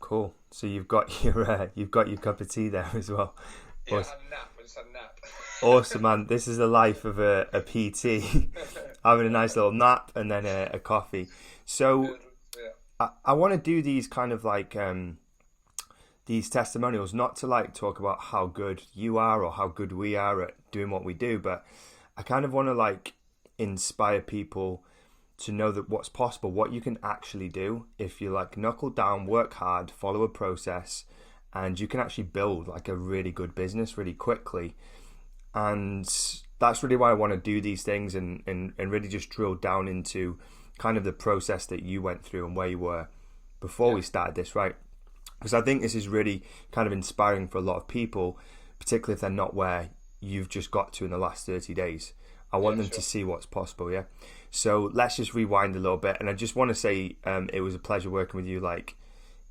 Cool. So you've got your cup of tea there as well. Yeah, I Awesome, had a nap. I just had a nap. awesome man. This is the life of a PT, having a nice little nap and then a coffee. So Yeah, I want to do these kind of like these testimonials, not to like talk about how good you are or how good we are at doing what we do, but I kind of want to like inspire people to know that what's possible, what you can actually do if you like knuckle down, work hard, follow a process, and you can actually build like a really good business really quickly. And that's really why I want to do these things and really just drill down into kind of the process that you went through and where you were before yeah, we started this, right? Because I think this is really kind of inspiring for a lot of people, particularly if they're not where you've just got to in the last 30 days. I want yeah, them to sure. see what's possible, yeah? So let's just rewind a little bit. And I just want to say it was a pleasure working with you. Like,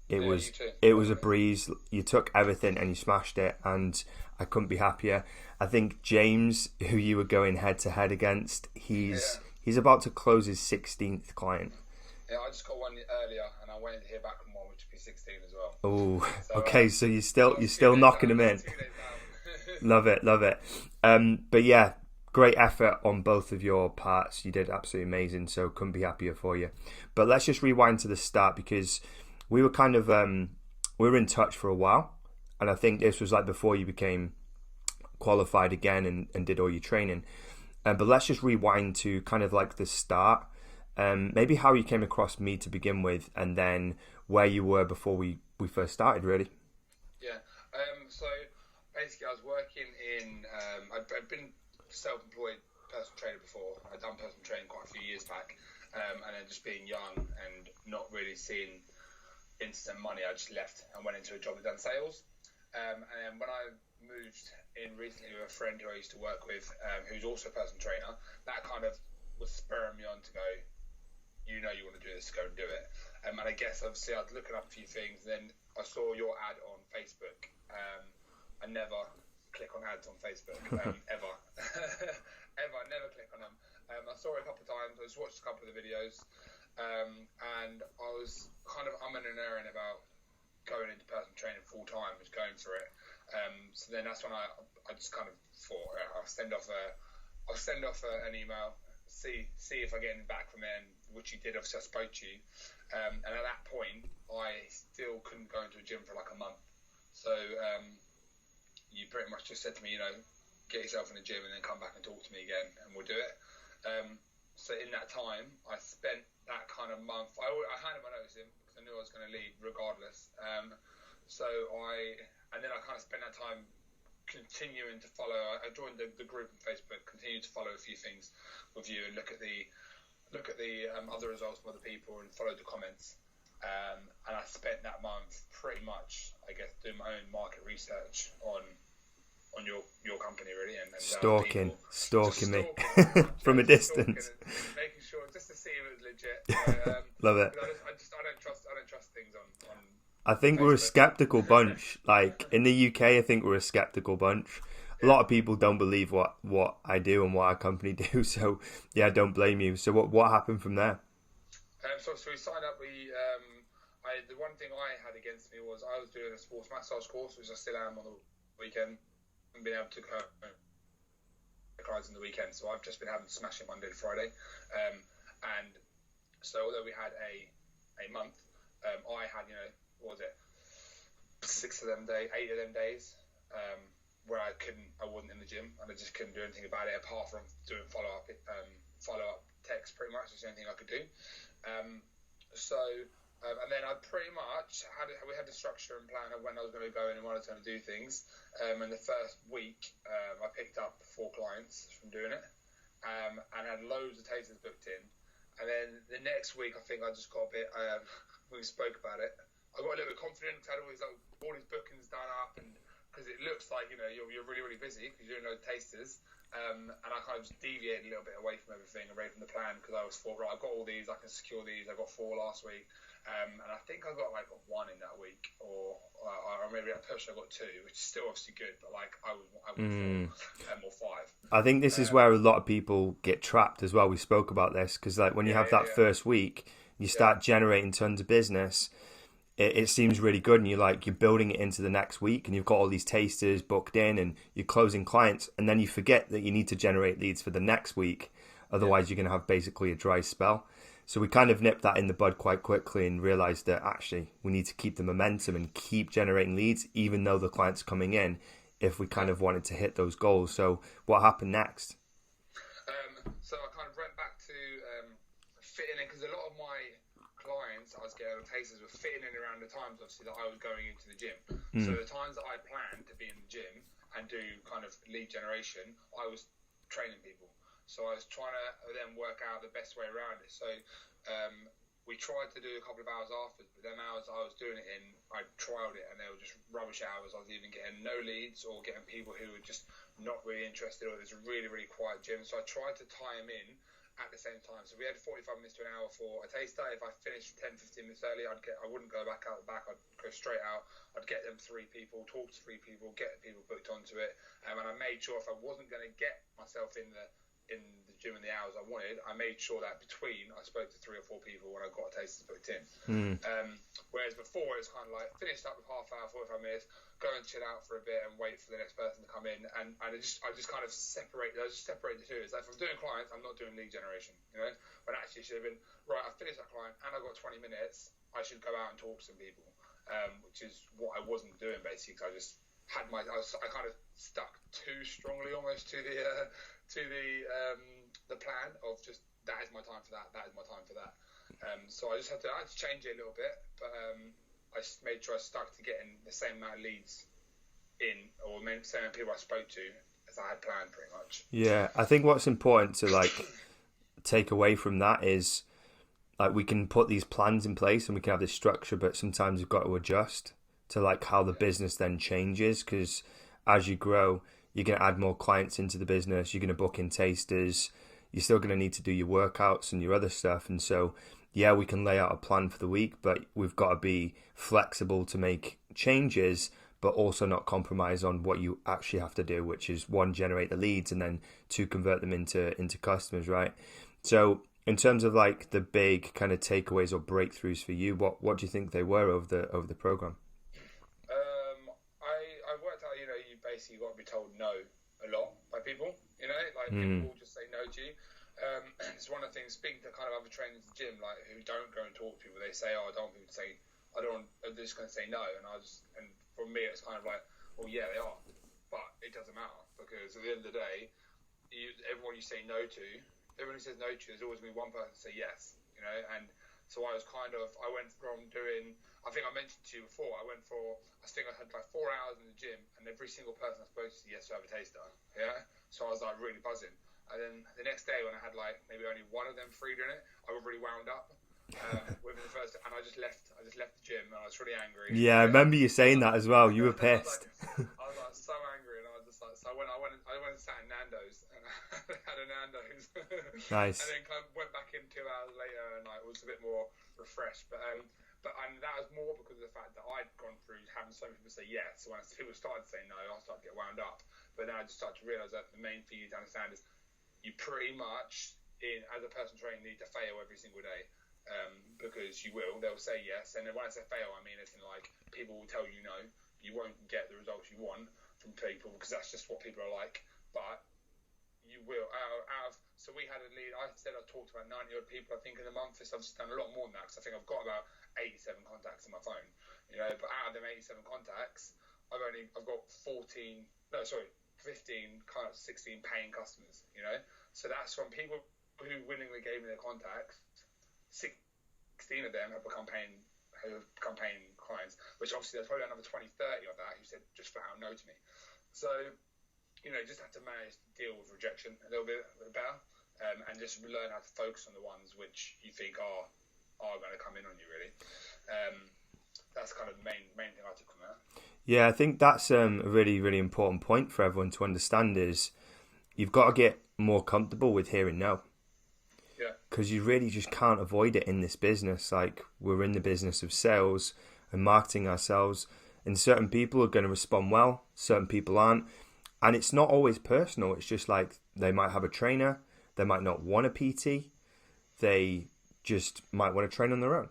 it Yeah, you was too, it by was the a way. breeze. You took everything and you smashed it, and I couldn't be happier. I think James, who you were going head to head against, he's Yeah, he's about to close his 16th client. yeah. I just got one earlier, and I waited to hear back from one, which would be 16 as well. Oh, So okay. So you're last 2 still days knocking down, him in. last 2 days down. Love it, love it. But yeah, great effort on both of your parts. You did absolutely amazing. So couldn't be happier for you. But let's just rewind to the start because we were kind of we were in touch for a while, and I think this was like before you became qualified again and did all your training. But let's just rewind to kind of like the start. Maybe how you came across me to begin with, and then where you were before we first started. Really. Yeah. So basically, I was working in. I'd been self-employed personal trainer before. I'd done personal training quite a few years back, and then just being young and not really seeing instant money, I just left and went into a job that done sales. And then when I moved in recently with a friend who I used to work with, who's also a personal trainer, that kind of was spurring me on to go, you want to do this, go and do it. And I guess obviously I was looking up a few things, and then I saw your ad on Facebook. I never click on ads on Facebook, ever. Ever, never click on them. I saw it a couple of times, I just watched a couple of the videos, and I was kind of umming and erring about going into personal training full time, was going for it. So then that's when I just kind of thought I'll send off an email, see if I get anything back from them, which you did. Obviously, I spoke to you, and at that point, I still couldn't go into a gym for like a month. So you pretty much just said to me, get yourself in the gym and then come back and talk to me again, and we'll do it. So in that time, I spent that kind of month. I handed my notice in because I knew I was going to leave regardless. And then I kind of spent that time continuing to follow. I joined the group on Facebook, continued to follow a few things with you and look at the other results from other people and follow the comments. And I spent that month pretty much, I guess, doing my own market research on your company really and Stalking, people, just stalking me stalking pretty much, from a just stalking distance. and making sure just to see if it was legit. Love it. Because I don't trust things I on think we're a Facebook. skeptical bunch. Like in the UK, I think we're a skeptical bunch. A Yeah. lot of people don't believe what I do and what our company do. So yeah, I don't blame you. So what happened from there? So we signed up. The one thing I had against me was I was doing a sports massage course, which I still am on the weekend, and being able to go clients on the weekend. So I've just been having to smash it Monday to Friday, and so although we had a month, I had what was it, 8 of them days, where I wasn't in the gym and I just couldn't do anything about it apart from doing follow up text. Pretty much that's the only thing I could do. And then I pretty much we had the structure and plan of when I was going to go in and when I was going to do things. And the first week, I picked up 4 clients from doing it, and had loads of tasters booked in. And then the next week, I think I just got a bit. We spoke about it. I got a little bit confident. Had all these bookings done up, and because it looks like you're really really busy because you're doing loads of tasters. And I kind of just deviated a little bit away from everything, away from the plan, because I was thought, right, I've got all these, I can secure these. I got 4 last week. And I think I got like 1 in that week, or maybe at push I got 2, which is still obviously good, but like I would 4 or 5. I think this is where a lot of people get trapped as well. We spoke about this because like when you Yeah, have yeah, that yeah, first week, you yeah, start generating tons of business. it seems really good, and you're building it into the next week, and you've got all these tasters booked in, and you're closing clients, and then you forget that you need to generate leads for the next week. Otherwise, you're going to have basically a dry spell. So we kind of nipped that in the bud quite quickly and realized that actually we need to keep the momentum and keep generating leads, even though the client's coming in, if we kind of wanted to hit those goals. So what happened next? So I kind of went back to fitting in, because a lot of my clients I was getting tasters were fitting in around the times, obviously, that I was going into the gym. So the times that I planned to be in the gym and do kind of lead generation, I was training people. So I was trying to then work out the best way around it. So we tried to do a couple of hours after, but them hours I was doing it in, I trialed it, and they were just rubbish hours. I was even getting no leads, or getting people who were just not really interested, or it was a really, really quiet gym. So I tried to tie them in at the same time. So we had 45 minutes to an hour for a taster. If I finished 10-15 minutes early, I wouldn't go back out the back. I'd go straight out. I'd get them 3 people, talk to 3 people, get people booked onto it. And I made sure if I wasn't going to get myself in the gym in the hours I wanted, I made sure that between I spoke to 3 or 4 people when I got a taster booked in. Whereas before it was kind of like finished up with half hour, 45 minutes, go and chill out for a bit and wait for the next person to come in, and I just kind of separate the two. It's like if I'm doing clients, I'm not doing lead generation, but actually it should have been right. I finished that client and I got 20 minutes. I should go out and talk to some people, which is what I wasn't doing basically, because I just had I kind of stuck too strongly almost to the plan of just that is my time for that is my time for that. So I had to change it a little bit, but I just made sure I stuck to getting the same amount of leads in, or the same amount of people I spoke to as I had planned, pretty much. Yeah, I think what's important to take away from that is we can put these plans in place and we can have this structure, but sometimes we've got to adjust to how the business then changes, because as you grow, you're going to add more clients into the business, you're going to book in tasters, you're still going to need to do your workouts and your other stuff. And so, yeah, we can lay out a plan for the week, but we've got to be flexible to make changes, but also not compromise on what you actually have to do, which is 1, generate the leads, and then 2, convert them into customers, right? So in terms of the big kind of takeaways or breakthroughs for you, what do you think they were over the program? I worked out, you basically got to be told no a lot by people, people will just say no to you. It's one of the things, speaking to kind of other trainers in the gym, who don't go and talk to people, they say, I don't want people to say, they're just going to say no. And for me, it's kind of like, well, yeah, they are, but it doesn't matter, because at the end of the day, everyone you say no to, everyone who says no to you, there's always going to be one person to say yes, and so I went from doing, I think I mentioned to you before, I think I had 4 hours in the gym, and every single person I spoke to said yes to have a taster, yeah? So I was really buzzing. And then the next day when I had maybe only one of them free doing it, I was really wound up within the first, and I just left the gym, and I was really angry. Yeah, I remember you saying that as well. You were pissed. I was so angry, and I was just so I went and sat in Nando's, and I had a Nando's. Nice. And then kind of went back in 2 hours later, and I was a bit more refreshed. But that was more because of the fact that I'd gone through having so many people say yes. So when people started saying no, I started to get wound up. But then I just started to realise that the main thing you need to understand is you pretty much, as a personal trainer, need to fail every single day, because you will. They'll say yes, and then when I say fail, I mean anything people will tell you no. You won't get the results you want from people, because that's just what people are like. But you will. So we had a lead. I said I talked about 90 odd people, I think, in a month. So I've done a lot more than that, because I think I've got about 87 contacts on my phone. But out of them 87 contacts, I've got 15, kind of 16 paying customers. So that's from people who willingly gave me their contacts. 16 of them have become paying clients, which obviously there's probably another 20, 30 of that who said just flat out no to me. So, just have to manage to deal with rejection a little bit better, and just learn how to focus on the ones which you think are going to come in on you, really. That's kind of the main thing I took from that. Yeah, I think that's a really, really important point for everyone to understand is you've got to get more comfortable with hearing no. Yeah. Because you really just can't avoid it in this business. We're in the business of sales and marketing ourselves, and certain people are going to respond well, certain people aren't. And it's not always personal. It's just they might have a trainer, they might not want a PT, they just might want to train on their own.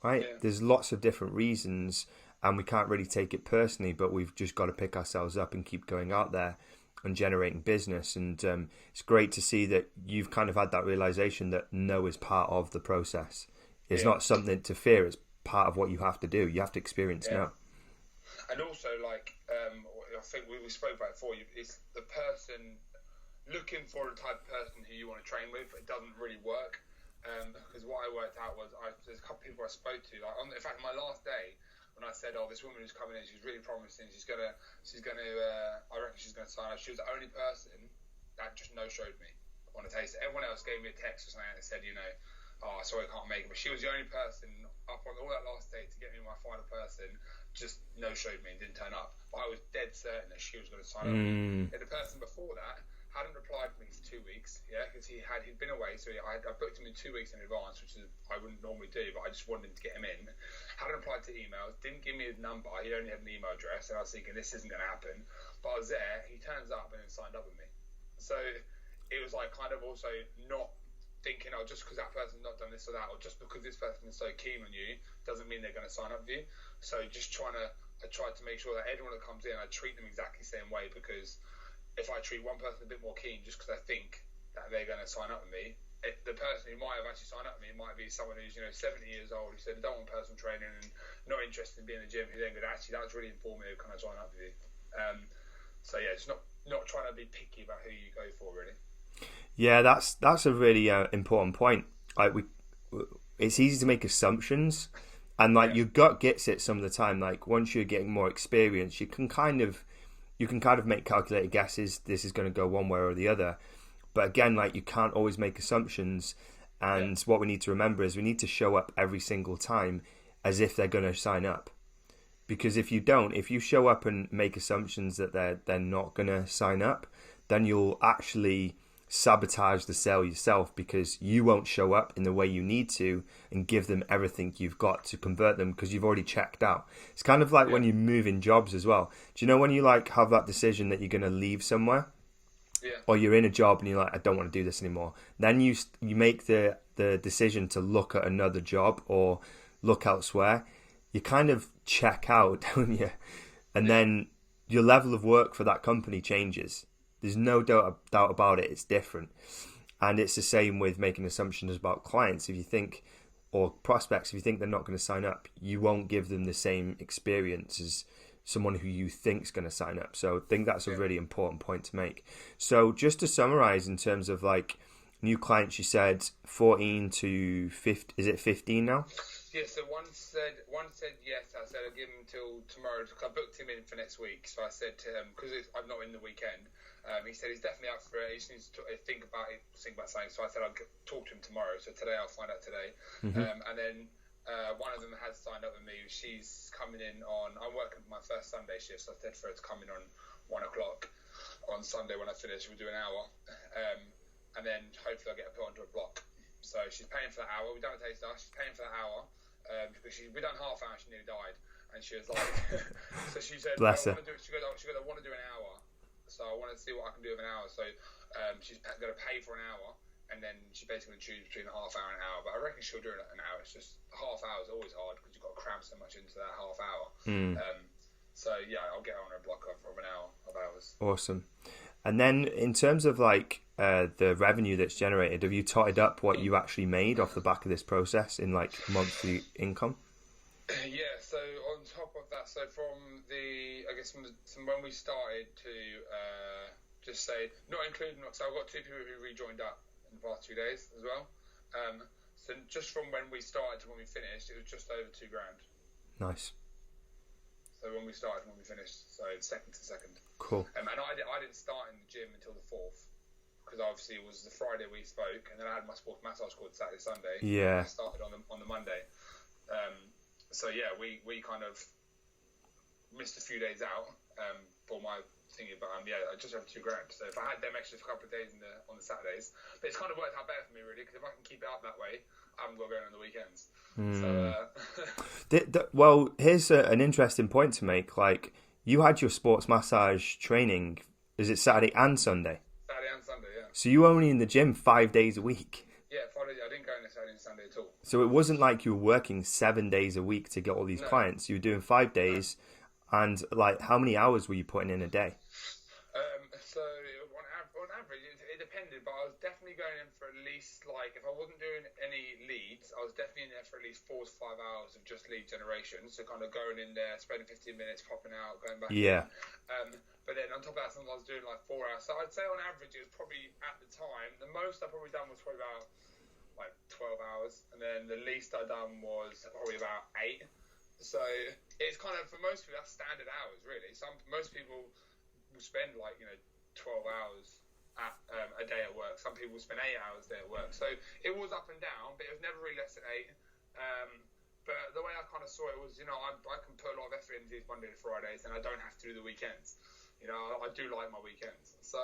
right? Yeah. There's lots of different reasons, and we can't really take it personally, but we've just got to pick ourselves up and keep going out there and generating business. And it's great to see that you've kind of had that realization that no is part of the process. It's not something to fear. It's part of what you have to do. You have to experience no. And also, like, I think we spoke about it before, it's the person looking for the type of person who you want to train with. It doesn't really work. Because what I worked out was, there's a couple of people I spoke to. Like, in fact, my last day, when I said, "Oh, this woman who's coming in, she's really promising. She's gonna, I reckon she's gonna sign up." She was the only person that just no-showed me on a taste. Everyone else gave me a text or something and said, "Oh, sorry, I can't make it." But she was the only person up on all that last day to get me my final person. Just no-showed me and didn't turn up. But I was dead certain that she was going to sign up. And the person before that hadn't replied to me for 2 weeks, because he'd been away, so I booked him in 2 weeks in advance, which is I wouldn't normally do, but I just wanted to get him in. Hadn't replied to emails, didn't give me his number, he only had an email address, and I was thinking this isn't going to happen. But I was there, he turns up and then signed up with me. So it was like kind of also not thinking, just because that person's not done this or that, or just because this person is so keen on you, doesn't mean they're going to sign up with you. So just I tried to make sure that everyone that comes in, I treat them exactly the same way, because if I treat one person a bit more keen just because I think that they're going to sign up with me, the person who might have actually signed up with me might be someone who's 70 years old, who said, "I don't want personal training and not interested in being in the gym," who then goes, "Actually, that's really informative, can I sign up with you?" So yeah, just not trying to be picky about who you go for, really. Yeah, that's a really important point. Like it's easy to make assumptions, and like your gut gets it some of the time. Like once you're getting more experience, you can kind of make calculated guesses. This is going to go one way or the other. But again, like you can't always make assumptions. And what we need to remember is we need to show up every single time as if they're going to sign up. Because if you show up and make assumptions that they're not going to sign up, then you'll actually sabotage the sale yourself, because you won't show up in the way you need to and give them everything you've got to convert them, because you've already checked out. It's kind of like when you move in jobs as well. Do you know when you like have that decision that you're going to leave somewhere, or you're in a job and you're like, "I don't want to do this anymore," then you make the decision to look at another job or look elsewhere. You kind of check out, don't you? And then your level of work for that company changes. There's no doubt about it. It's different. And it's the same with making assumptions about clients. If you think, or prospects, if you think they're not going to sign up, you won't give them the same experience as someone who you think is going to sign up. So I think that's a really important point to make. So just to summarize, in terms of like new clients, you said 14 to 50, is it 15 now? Yeah, so one said yes. I said I'll give him till tomorrow, because I booked him in for next week. So I said to him, because I'm not in the weekend, he said he's definitely up for it. He just needs to think about something. So I said I'll talk to him tomorrow. So today I'll find out today. And then one of them has signed up with me. She's coming in I'm working for my first Sunday shift, so I said for her to come in on 1 o'clock on Sunday when I finish. We'll do an hour. And then hopefully I'll get her put onto a block. So she's paying for that hour. We've done a taste test. She's paying for that hour. Because we done half hour, she nearly died, and she was like, so she said, Bless her. She goes, I want to do an hour, so I want to see what I can do with an hour. So she's going to pay for an hour, and then she's basically going to choose between a half hour and an hour. But I reckon she'll do an hour. It's just a half hour is always hard because you've got to cram so much into that half hour. So yeah, I'll get her on a block of an hour of hours. Awesome. And then in terms of like the revenue that's generated, have you totted up what you actually made off the back of this process in like monthly income? Yeah, so on top of that, so from when we started to just say, not including, so I've got 2 people who rejoined up in the past 2 days as well. So just from when we started to when we finished, it was just over $2,000. Nice. So when we started and when we finished, so second to second. Cool. And I didn't start in the gym until the 4th, because obviously it was the Friday we spoke, and then I had my sports massage called Saturday, Sunday. Yeah. I started on the Monday. So yeah, we kind of missed a few days out for my thingy, but yeah, I just have $2,000. So if I had them extra for a couple of days on the Saturdays, but it's kind of worked out better for me really, because if I can keep it up that way, I haven't got to go on the weekends. So, well, here's an interesting point to make. Like, you had your sports massage training, is it Saturday and Sunday? Saturday and Sunday, yeah. So you were only in the gym 5 days a week? Yeah, 5 days. I didn't go in this. I Saturday and Sunday at all. So it wasn't like you were working 7 days a week to get all these clients. You were doing 5 days, and like, how many hours were you putting in a day? So on average, it depended, but I was definitely going in for at least, like, if I wasn't doing any leads, I was definitely in there for at least 4 to 5 hours of just lead generation. So kind of going in there, spending 15 minutes, popping out, going back. Yeah. But then on top of that, sometimes I was doing like 4 hours. So I'd say on average, it was probably at the time, the most I've probably done was probably about like 12 hours. And then the least I'd done was probably about 8. So it's kind of, for most people, that's standard hours, really. Most people will spend like, 12 hours a day at work. Some people spend 8 hours a day at work. So it was up and down, but it was never really less than 8. But the way I kind of saw it was, I can put a lot of effort into these Monday to Fridays, and I don't have to do the weekends. I do like my weekends. So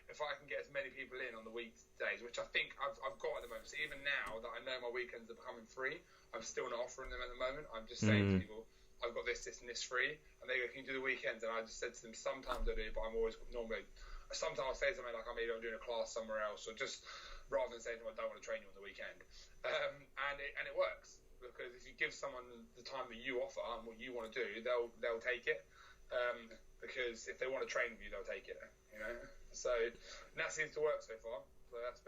if I can get as many people in on the weekdays, which I think I've got at the moment. So even now that I know my weekends are becoming free, I'm still not offering them at the moment. I'm just saying to people, I've got this, and this free. And they go, can you do the weekends? And I just said to them, sometimes I do, but I'm always normally... Sometimes I'll say something like, maybe I'm doing a class somewhere else, or just rather than saying to them, I don't want to train you on the weekend. And it works, because if you give someone the time that you offer and what you want to do, they'll take it. Because if they want to train with you, they'll take it. So and that seems to work so far. So that's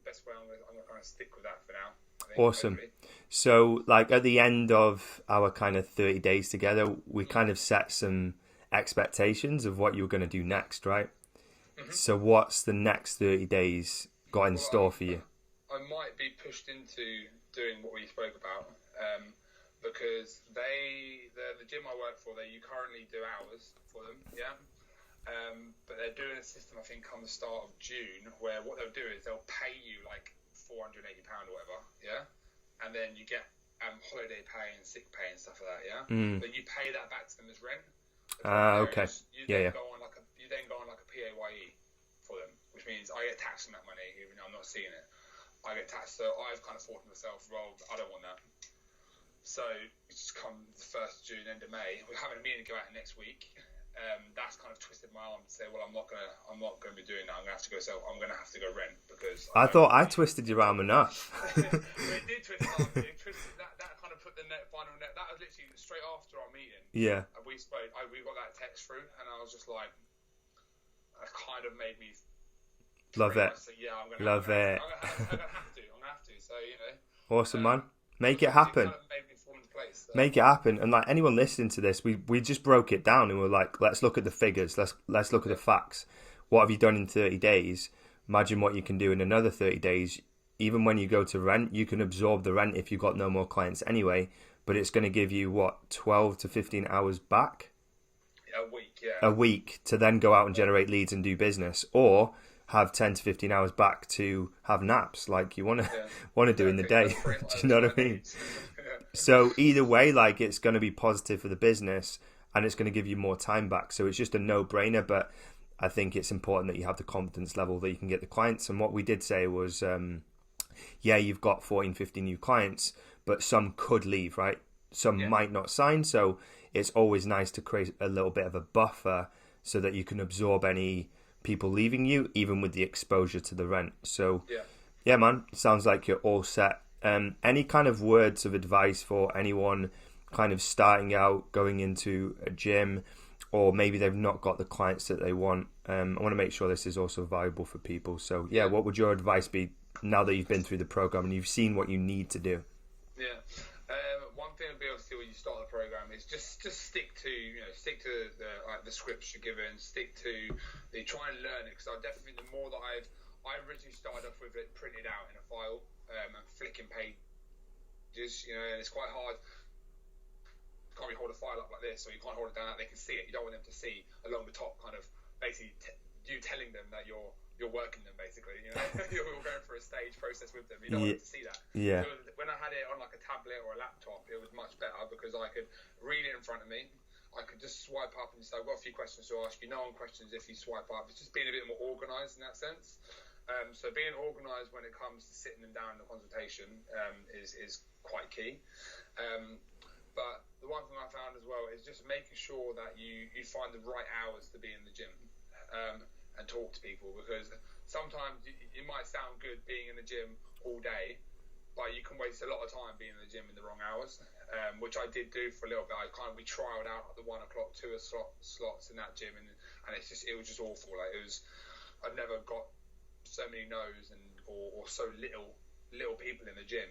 best way. I'm gonna kind of stick with that for now. Awesome. Hopefully. So, like, at the end of our kind of 30 days together, we kind of set some expectations of what you were going to do next, right? So what's the next 30 days got in store for you? I might be pushed into doing what we spoke about, because the gym I work for, you currently do hours for them, yeah? But they're doing a system, I think, come the start of June, where what they'll do is they'll pay you like £480 or whatever, yeah? And then you get holiday pay and sick pay and stuff like that, yeah? But you pay that back to them as rent. Okay. You then go on like a PAYE for them, which means I get taxed on that money, even though I'm not seeing it. I get taxed, so I've kind of thought to myself, well, I don't want that. So it's come the 1st of June, end of May. We're having a meeting to go out next week. That's kind of twisted my arm to say, well, I'm not gonna be doing that. I'm gonna have to go rent, because I thought I twisted your arm enough. Well, it did twist my arm. That kind of put the final net. That was literally straight after our meeting. Yeah. We spoke. We got that text through, and I was just like, it kind of made me love it. So, yeah, I'm gonna love it. I'm gonna have to. So Awesome, man. Make it happen. It kind of made me fall into place. So. Make it happen. And like, anyone listening to this, we just broke it down and we're like, let's look at the figures. Let's look at the facts. What have you done in 30 days? Imagine what you can do in another 30 days. Even when you go to rent, you can absorb the rent if you've got no more clients anyway. But it's going to give you, 12 to 15 hours back? A week, yeah. A week to then go out and generate leads and do business. Or have 10 to 15 hours back to have naps like you want to do in the day. Do you know what I mean? So either way, like, it's going to be positive for the business and it's going to give you more time back. So it's just a no-brainer, but I think it's important that you have the confidence level that you can get the clients. And what we did say was, you've got 14, 15 new clients, but some could leave, right? Some might not sign. So it's always nice to create a little bit of a buffer so that you can absorb any people leaving you, even with the exposure to the rent. So yeah, man, sounds like you're all set. Any kind of words of advice for anyone kind of starting out, going into a gym, or maybe they've not got the clients that they want? I want to make sure this is also valuable for people. So yeah, what would your advice be now that you've been through the program and you've seen what you need to do? Yeah. One thing to be able to do when you start the program is just stick to the scripts you're given, try and learn it, because I definitely think the more that I originally started off with it printed out in a file and flicking pages, and it's quite hard. You can't really hold a file up like this, or you can't hold it down that they can see it. You don't want them to see along the top, kind of basically you telling them that you're working them, basically. You're going through a stage process with them. You don't want them to see that. Yeah. So when I had it on like a tablet or a laptop, it was much better because I could read it in front of me. I could just swipe up and say, I've got a few questions to ask you. No one questions if you swipe up. It's just being a bit more organised in that sense. So being organised when it comes to sitting them down in the consultation is quite key. But the one thing I found as well is just making sure that you find the right hours to be in the gym and talk to people, because sometimes it might sound good being in the gym all day, like you can waste a lot of time being in the gym in the wrong hours, which I did do for a little bit. We trialed out the 1 o'clock, 2 o'clock slots in that gym, and it was just awful. Like I've never got so many no's or so little people in the gym.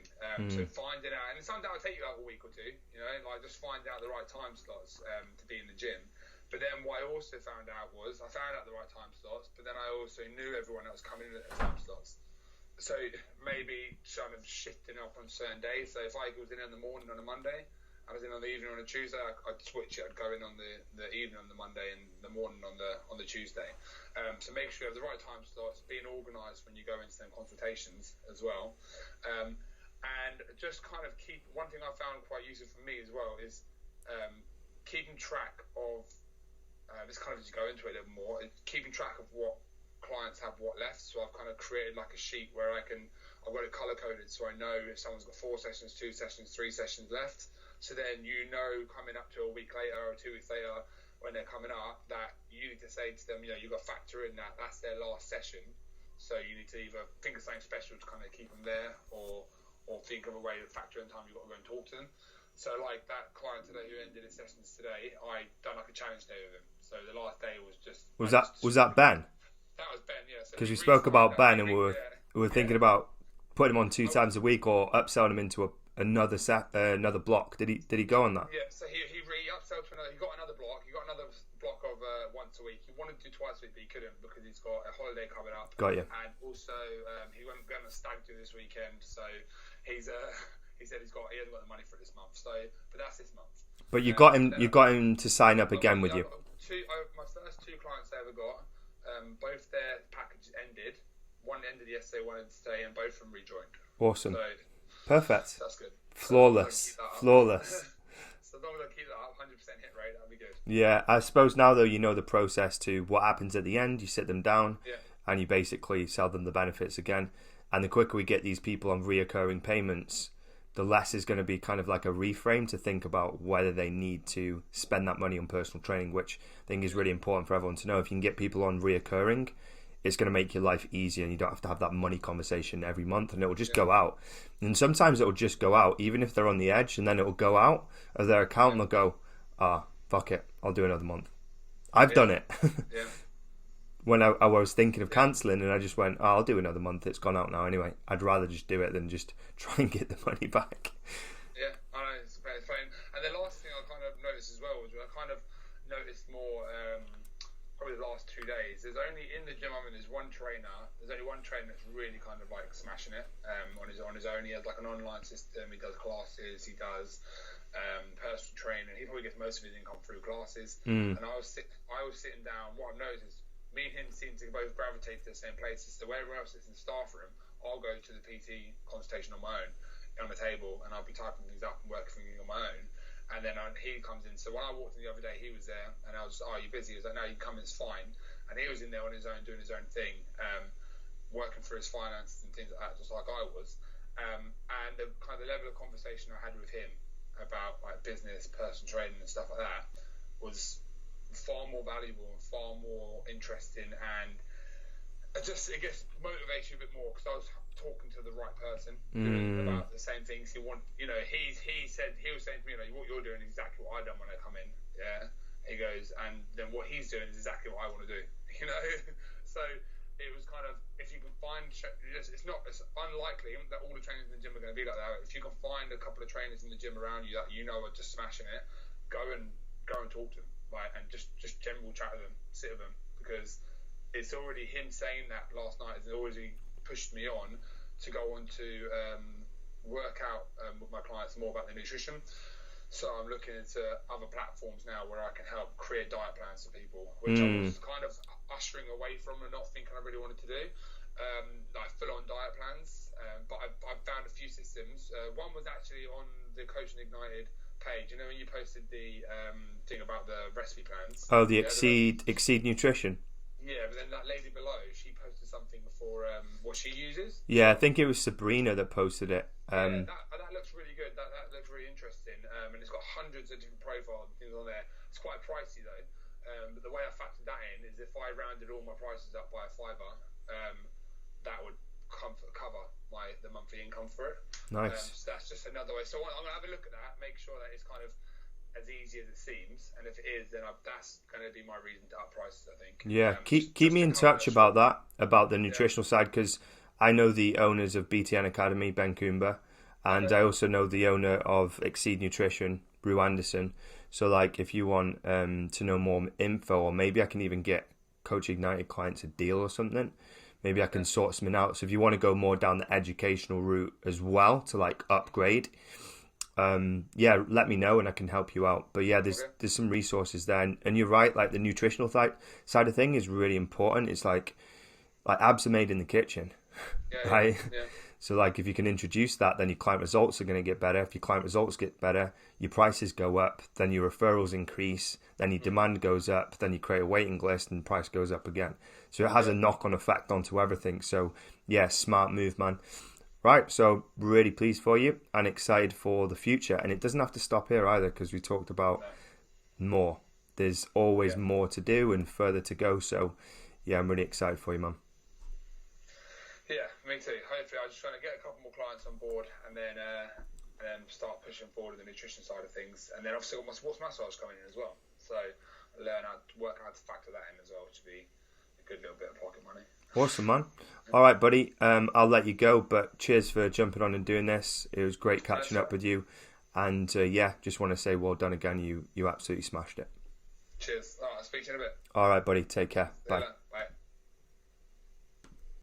So finding out, and sometimes that'll take you like a week or two, like just finding out the right time slots to be in the gym. But then what I also found out was I found out the right time slots, but then I also knew everyone that was coming in at the time slots. So maybe kind of shifting up on certain days. So if I was in the morning on a Monday, I was in on the evening on a Tuesday, I'd switch it. I'd go in on the evening on the Monday and the morning on the Tuesday. So make sure you have the right time slots, being organised when you go into them consultations as well. And just kind of one thing I found quite useful for me as well is keeping track of, this kind of as you go into it a little more, keeping track of what clients have what left. So I've kind of created like a sheet where I've got it color coded, so I know if someone's got 4 sessions, 2 sessions, 3 sessions left. So then coming up to a week later or 2 weeks later when they're coming up, that you need to say to them, you've got to factor in that's their last session. So you need to either think of something special to kind of keep them there, or think of a way to factor in time you've got to go and talk to them. So like that client today who ended his sessions today, I done like a challenge day with him. So the last day was just was that Ben? That was Ben, yeah. Because we spoke about Ben, and we were thinking about putting him on 2 times a week or upselling him into another block. Did he go on that? Yeah, so he upsold to another. He got another block. He got another block of once a week. He wanted to do twice a week, but he couldn't because he's got a holiday coming up. Got you. And also he went on a stag do this weekend, so he said he hasn't got the money for it this month. So, but that's this month. But you got him to sign up again with you. My first 2 clients I ever got. Both their packages ended. One ended yesterday, one ended today, and both of them rejoined. Awesome. So, perfect. That's good. Flawless. Flawless. So as long as I keep that up, 100% hit rate, that'll be good. Yeah, I suppose now though you know the process to what happens at the end. You sit them down, and you basically sell them the benefits again. And the quicker we get these people on reoccurring payments, the less is going to be kind of like a reframe to think about whether they need to spend that money on personal training, which I think is really important for everyone to know. If you can get people on reoccurring, it's going to make your life easier, and you don't have to have that money conversation every month, and it will just go out. And sometimes it will just go out, even if they're on the edge, and then it will go out of their account, and they'll go, fuck it, I'll do another month. I've done it. When I was thinking of cancelling, and I just went, I'll do another month. It's gone out now anyway. I'd rather just do it than just try and get the money back. Yeah, I know, it's fine. And the last thing I kind of noticed as well was I kind of noticed more probably the last 2 days. There's only in the gym I'm in, there's one trainer that's really kind of like smashing it on his own. He has like an online system. He does classes. He does personal training. He probably gets most of his income through classes. And I was sitting down. What I've noticed is me and him seem to both gravitate to the same places. So wherever else sits in the staff room, I'll go to the PT consultation on my own on the table, and I'll be typing things up and working things on my own. And then he comes in. So when I walked in the other day, he was there, and I was, "Oh, you busy?" He was like, "No, you can come in, it's fine." And he was in there on his own, doing his own thing, working for his finances and things like that, just like I was. And the kind of level of conversation I had with him about like business, personal training, and stuff like that was far more valuable and far more interesting, and it gets motivates you a bit more because I was talking to the right person about the same things he want. He was saying to me, what you're doing is exactly what I done when I come in. Yeah, he goes, and then what he's doing is exactly what I want to do. So it was kind of, if you can find, it's unlikely that all the trainers in the gym are going to be like that. If you can find a couple of trainers in the gym around you that are just smashing it, go and talk to them. Right, and just general chat with them, sit with them, because it's already him saying that last night has already pushed me on to go on to work out with my clients more about their nutrition. So I'm looking into other platforms now where I can help create diet plans for people, which I was kind of ushering away from and not thinking I really wanted to do, like full-on diet plans. But I've found a few systems. One was actually on the Coaching Ignited page. When you posted the thing about the recipe plans. Oh, the Exceed Nutrition. Yeah, but then that lady below, she posted something for what she uses. Yeah, I think it was Sabrina that posted it. That looks really good. That looks really interesting. And it's got hundreds of different profiles and things on there. It's quite pricey though. But the way I factored that in is if I rounded all my prices up by a fiver, that would cover the monthly income for it. Nice. So that's just another way. So I'm going to have a look at that, make sure that it's kind of as easy as it seems, and if it is, then that's going to be my reason to up prices, I think. Yeah, keep me in touch about that, about the nutritional side, because I know the owners of BTN Academy, Ben Coomber, and I also know the owner of Exceed Nutrition, Brew Anderson. So, like, if you want to know more info, or maybe I can even get Coach Ignited clients a deal or something. Maybe I can sort something out. So if you want to go more down the educational route as well to like upgrade, let me know and I can help you out. But yeah, there's some resources there, and you're right. Like the nutritional side of thing is really important. It's like abs are made in the kitchen, right? Yeah. So like if you can introduce that, then your client results are going to get better. If your client results get better, your prices go up, then your referrals increase, then your demand goes up, then you create a waiting list and price goes up again. So it has a knock-on effect onto everything. So yeah, smart move, man. Right, so really pleased for you and excited for the future. And it doesn't have to stop here either, because we talked about more. There's always more to do and further to go. So yeah, I'm really excited for you, man. Yeah, me too. Hopefully, I'm just trying to get a couple more clients on board, and then start pushing forward in the nutrition side of things. And then obviously, got my sports massage coming in as well. So learn how to work out to factor that in as well, which would be a good little bit of pocket money. Awesome, man. All right, buddy. I'll let you go, but cheers for jumping on and doing this. It was great catching up with you, and just want to say well done again. You absolutely smashed it. Cheers. All right, I'll speak to you in a bit. All right, buddy. Take care. Bye.